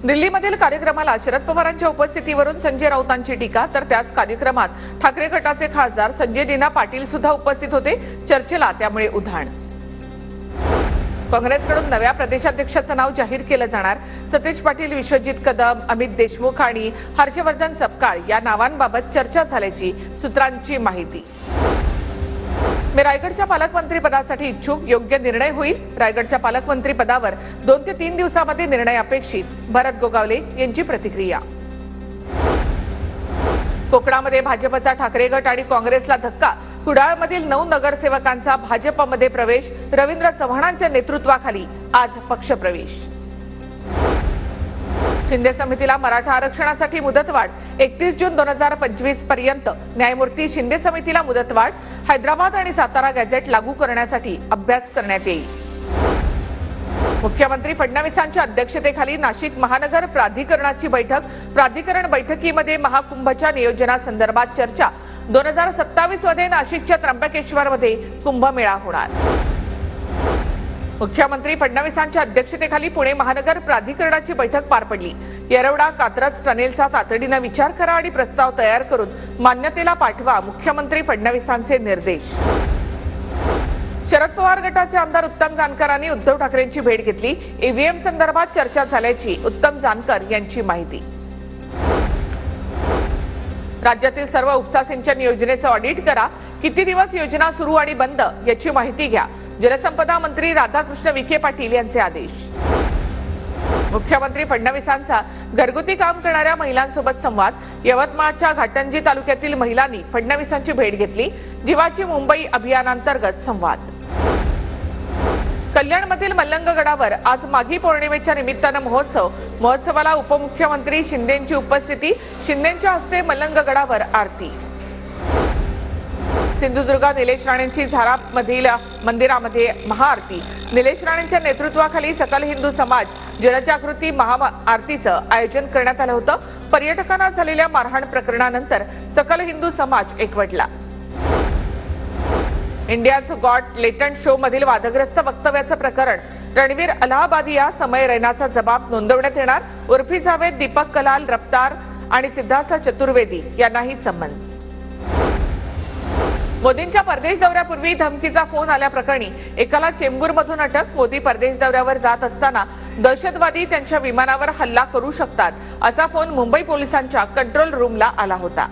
दिल्लीमधील कार्यक्रमाला शरद पवारांच्या उपस्थितीवरून संजय राऊतांची टीका, तर त्याच कार्यक्रमात ठाकरे गटाचे खासदार संजय नीना पाटील सुद्धा उपस्थित होते. चर्चेला त्यामुळे उधाण. काँग्रेसकडून नव्या प्रदेशाध्यक्षाचं नाव जाहीर केलं जाणार. सतीश पाटील, विश्वजित कदम, अमित देशमुख आणि हर्षवर्धन सपकाळ या नावांबाबत चर्चा झाल्याची सूत्रांची माहिती. मी रायगडच्या पालकमंत्री पदासाठी इच्छुक, योग्य निर्णय होईल. रायगडच्या पालकमंत्री पदावर 2 ते 3 दिवसांमध्ये निर्णय अपेक्षित. भरत गोगावले यांची प्रतिक्रिया. कोकणामध्ये भाजपचा ठाकरे गट आणि काँग्रेसला धक्का. कुडाळमधील 9 नगरसेवकांचा भाजपमध्ये प्रवेश. रवींद्र चव्हाणांच्या नेतृत्वाखाली आज पक्षप्रवेश. शिंदे समितीला मराठा आरक्षणासाठी मुदतवाढ. 31 जून 2025 पर्यंत. न्यायमूर्ती शिंदे समितीला मुदतवाढ. हैदराबाद आणि सातारा गॅझेट लागू करण्यासाठी अभ्यास करण्यात येईल. मुख्यमंत्री फडणवीसांच्या अध्यक्षतेखाली नाशिक महानगर प्राधिकरणाची बैठक. प्राधिकरण बैठकीमध्ये महाकुंभच्या नियोजनासंदर्भात चर्चा. 2027 मध्ये नाशिकच्या त्र्यंबकेश्वरमध्ये कुंभमेळा होणार. मुख्यमंत्री फडणवीसांच्या अध्यक्षतेखाली पुणे महानगर प्राधिकरणाची बैठक पार पडली. येरवडा कात्रज टनेलचा तातडीने विचार करा आणि प्रस्ताव तयार करून मान्यतेला पाठवा. मुख्यमंत्री फडणवीसांचे निर्देश. शरद पवार गटाचे आमदार उत्तम जानकरांनी उद्धव ठाकरेंची भेट घेतली. ईव्हीएम संदर्भात चर्चा झाल्याची उत्तम जानकर यांची माहिती. राज्यातील सर्व उपसा सिंचन योजनेचं ऑडिट करा. किती दिवस योजना सुरू आणि बंद याची माहिती घ्या. जलसंपदा मंत्री राधाकृष्ण विखे पाटील यांचे आदेश. मुख्यमंत्री फडणवीसांचा घरगुती काम करणाऱ्या महिलांसोबत संवाद. यवतमाळच्या घाटंजी तालुक्यातील महिलांनी फडणवीसांची भेट घेतली. जीवाची मुंबई अभियानांतर्गत संवाद. कल्याणमधील मल्लंगगडावर आज माघी पौर्णिमेच्या निमित्तानं महोत्सव. महोत्सवाला उपमुख्यमंत्री शिंदेंची उपस्थिती. शिंदेंच्या हस्ते मल्लंगगडावर आरती. सिंधुदुर्ग निलेश राणेंची झारामधील मंदिरामध्ये महाआरती. निलेश राणेंच्या नेतृत्वाखाली सकल हिंदू समाज जनजागृती महाआरतीचं आयोजन करण्यात आलं होतं. पर्यटकांना झालेल्या मारहाण प्रकरणानंतर सकल हिंदू समाज एकवटला. इंडियाज गॉट लेटंट शो मधील वादग्रस्त वक्तव्याचं प्रकरण. रणवीर अलाहाबादिया समय रैनाचा जबाब नोंदवण्यात येणार. उर्फी जावेद, दीपक कलाल, रफ्तार आणि सिद्धार्थ चतुर्वेदी यांनाही समन्स. मोदींच्या परदेश दौऱ्यापूर्वी धमकीचा फोन आल्याप्रकरणी एकाला चेंबूरमधून अटक. मोदी परदेश दौऱ्यावर जात असताना दहशतवादी त्यांच्या विमानावर हल्ला करू शकतात असा फोन मुंबई पोलिसांच्या कंट्रोल रूमला आला होता.